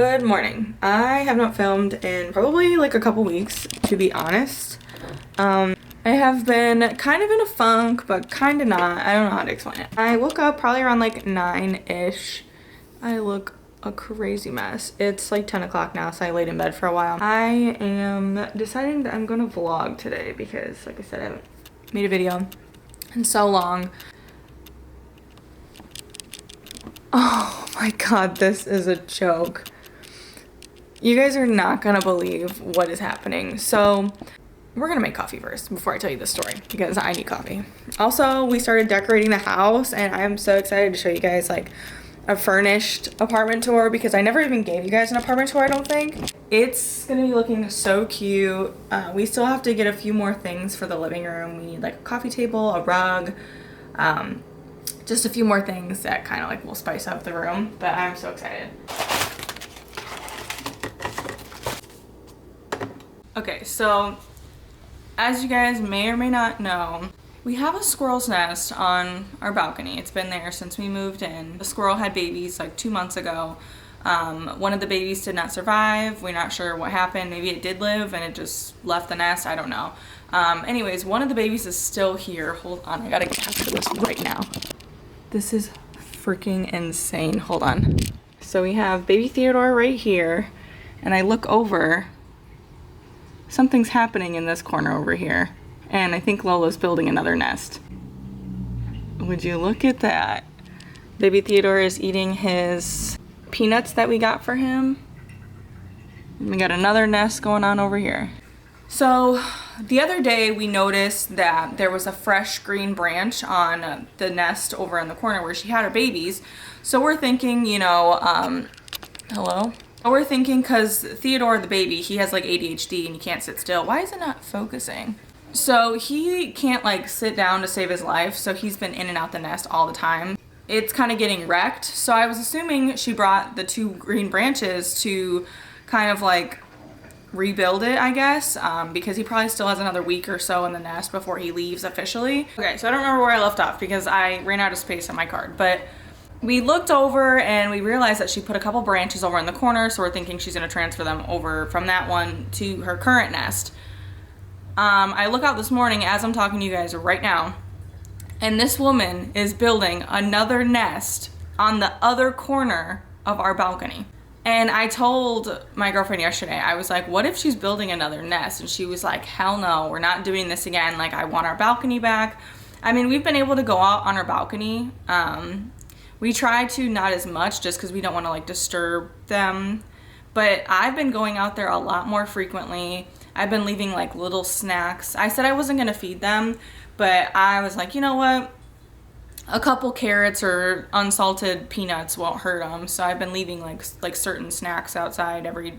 Good morning. I have not filmed in probably like a couple weeks, to be honest. I have been kind of in a funk, but kind of not. I don't know how to explain it. I woke up probably around like 9-ish. I look a crazy mess. It's like 10 o'clock now, so I laid in bed for a while. I am deciding that I'm gonna vlog today because, like I said, I haven't made a video in so long. Oh my god, this is a joke. You guys are not gonna believe what is happening. So we're gonna make coffee first before I tell you this story because I need coffee. Also, we started decorating the house and I'm so excited to show you guys like a furnished apartment tour because I never even gave you guys an apartment tour, I don't think. It's gonna be looking so cute. We still have to get a few more things for the living room. We need like a coffee table, a rug, just a few more things that kind of like will spice up the room, but I'm so excited. Okay, so as you guys may or may not know, we have a squirrel's nest on our balcony. It's been there since we moved in. The squirrel had babies like 2 months ago. One of the babies did not survive. We're not sure what happened. Maybe it did live and it just left the nest. I don't know. Anyways, one of the babies is still here. Hold on, I gotta capture this right now. This is freaking insane. Hold on. So we have baby Theodore right here, and I look over. Something's happening in this corner over here. And I think Lola's building another nest. Would you look at that? Baby Theodore is eating his peanuts that we got for him. And we got another nest going on over here. So the other day we noticed that there was a fresh green branch on the nest over in the corner where she had her babies. So we're thinking, you know, hello? We're thinking because Theodore the baby, he has like ADHD and he can't sit still. Why is it not focusing? So he can't like sit down to save his life. So he's been in and out the nest all the time. It's kind of getting wrecked. So I was assuming she brought the 2 green branches to kind of like rebuild it, I guess, because he probably still has another week or so in the nest before he leaves officially. Okay, so I don't remember where I left off because I ran out of space on my card, but we looked over and we realized that she put a couple branches over in the corner, so we're thinking she's gonna transfer them over from that one to her current nest. I look out this morning as I'm talking to you guys right now, and this woman is building another nest on the other corner of our balcony. And I told my girlfriend yesterday, I was like, what if she's building another nest? And she was like, hell no, we're not doing this again. Like, I want our balcony back. I mean, we've been able to go out on our balcony. We try to not as much just because we don't want to like disturb them. But I've been going out there a lot more frequently. I've been leaving like little snacks. I said I wasn't going to feed them, but I was like, you know what? A couple carrots or unsalted peanuts won't hurt them. So I've been leaving like certain snacks outside every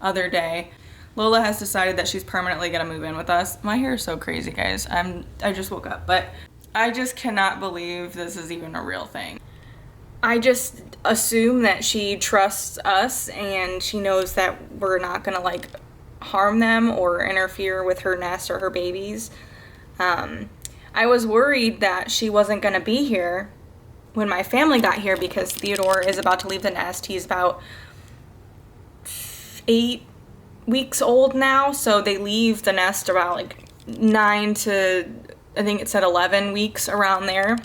other day. Lola has decided that she's permanently going to move in with us. My hair is so crazy, guys. I just woke up, but I just cannot believe this is even a real thing. I just assume that she trusts us and she knows that we're not gonna like harm them or interfere with her nest or her babies. I was worried that she wasn't gonna be here when my family got here because Theodore is about to leave the nest. He's about 8 weeks old now, so they leave the nest about like 9 to, I think it said 11 weeks around there.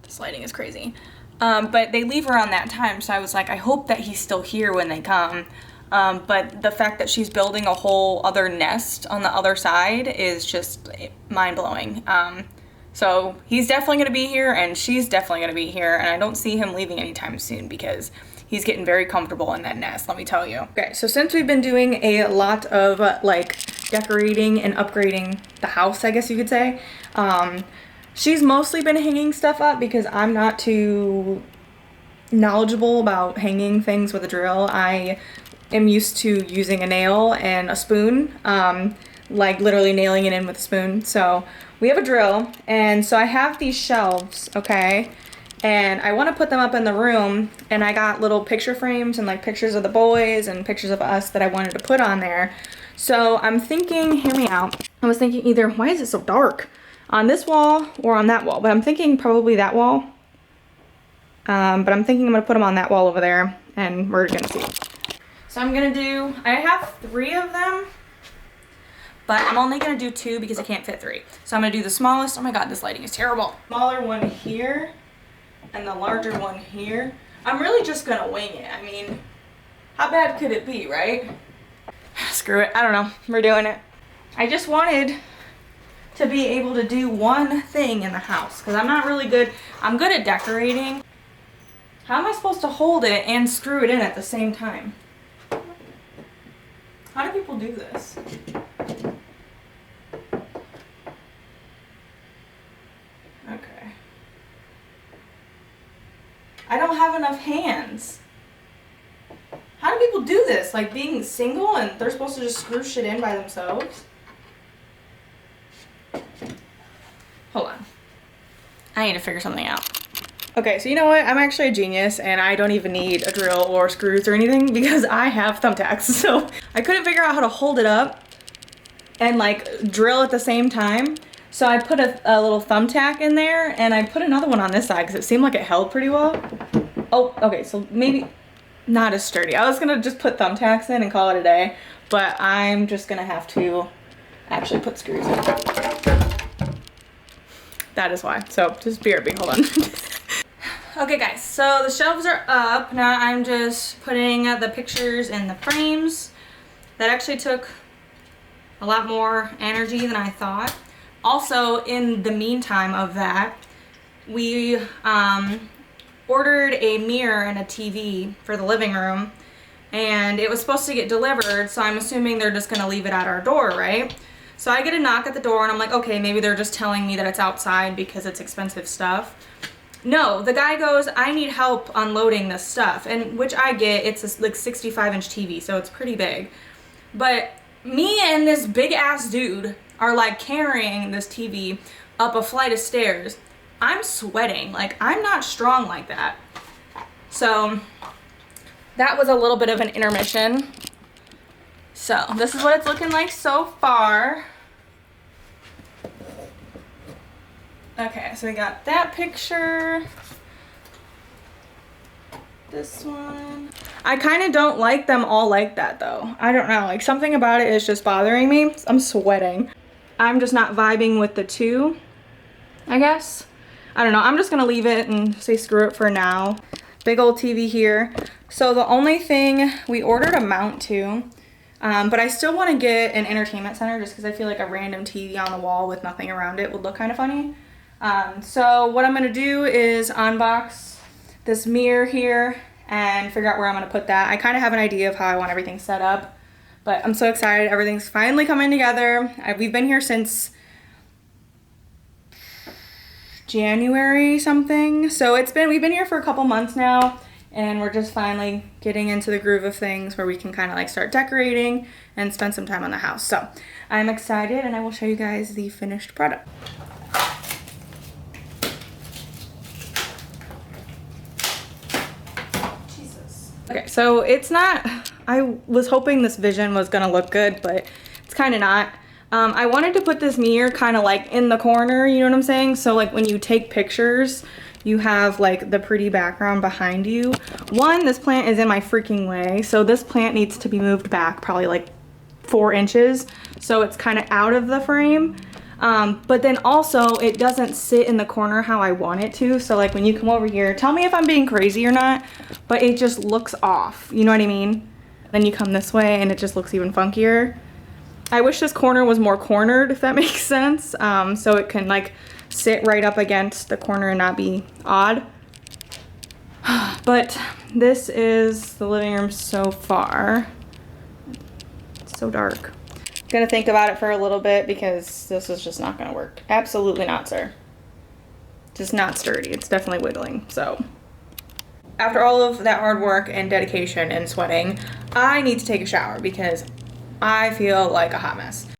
This lighting is crazy. But they leave around that time, so I was like, I hope that he's still here when they come. But the fact that she's building a whole other nest on the other side is just mind-blowing. So he's definitely going to be here, and she's definitely going to be here, and I don't see him leaving anytime soon because he's getting very comfortable in that nest, let me tell you. Okay, so since we've been doing a lot of like decorating and upgrading the house, I guess you could say, she's mostly been hanging stuff up because I'm not too knowledgeable about hanging things with a drill. I am used to using a nail and a spoon, like literally nailing it in with a spoon. So we have a drill, and so I have these shelves, okay? And I want to put them up in the room, and I got little picture frames and like pictures of the boys and pictures of us that I wanted to put on there. So I'm thinking, hear me out. I was thinking either, why is it so dark? On this wall or on that wall, but I'm thinking probably that wall. But I'm thinking I'm gonna put them on that wall over there. and we're gonna see. So I'm gonna do, I have 3 of them, but I'm only gonna do 2 because I can't fit 3. So I'm gonna do the smallest. Oh my God, this lighting is terrible. Smaller one here and the larger one here. I'm really just gonna wing it. I mean, how bad could it be, right? Screw it, I don't know, we're doing it. I just wanted to be able to do one thing in the house because I'm not really good. I'm good at decorating. How am I supposed to hold it and screw it in at the same time? How do people do this? Okay. I don't have enough hands. How do people do this? Like being single and they're supposed to just screw shit in by themselves? Hold on. I need to figure something out. Okay, so you know what? I'm actually a genius and I don't even need a drill or screws or anything because I have thumbtacks. So I couldn't figure out how to hold it up and like drill at the same time. So I put a little thumbtack in there and I put another one on this side because it seemed like it held pretty well. Oh, okay, so maybe not as sturdy. I was gonna just put thumbtacks in and call it a day, but I'm just gonna have to actually put screws in. That is why. So just BRB, hold on. Okay guys, so the shelves are up. Now I'm just putting the pictures in the frames. That actually took a lot more energy than I thought. Also, in the meantime of that, we ordered a mirror and a TV for the living room, and it was supposed to get delivered, so I'm assuming they're just gonna leave it at our door, right? So I get a knock at the door and I'm like, okay, maybe they're just telling me that it's outside because it's expensive stuff. No, the guy goes, I need help unloading this stuff, and which I get. It's a like 65-inch TV, so it's pretty big. But me and this big ass dude are like carrying this TV up a flight of stairs. I'm sweating, like I'm not strong like that. So that was a little bit of an intermission. So this is what it's looking like so far. Okay, so we got that picture. This one. I kind of don't like them all like that though. I don't know, like something about it is just bothering me. I'm sweating. I'm just not vibing with the 2, I guess. I don't know, I'm just gonna leave it and say screw it for now. Big old TV here. So the only thing, we ordered a mount too, but I still want to get an entertainment center just because I feel like a random TV on the wall with nothing around it would look kind of funny. So what I'm gonna do is unbox this mirror here and figure out where I'm gonna put that. I kind of have an idea of how I want everything set up, but I'm so excited. Everything's finally coming together. We've been here since January something. So we've been here for a couple months now, and we're just finally getting into the groove of things where we can kind of like start decorating and spend some time on the house. So I'm excited and I will show you guys the finished product. Okay, so it's not, I was hoping this vision was gonna look good, but it's kind of not. I wanted to put this mirror kind of like in the corner, you know what I'm saying? So like when you take pictures, you have like the pretty background behind you. One, this plant is in my freaking way, so this plant needs to be moved back probably like 4 inches, so it's kind of out of the frame. But then also it doesn't sit in the corner how I want it to. So like when you come over here, tell me if I'm being crazy or not, but it just looks off, you know what I mean? Then you come this way and it just looks even funkier. I wish this corner was more cornered, if that makes sense. So it can like sit right up against the corner and not be odd. But this is the living room so far. It's so dark. Gonna think about it for a little bit because this is just not gonna work. Absolutely not, sir. Just not sturdy. It's definitely wiggling. So after all of that hard work and dedication and sweating, I need to take a shower because I feel like a hot mess.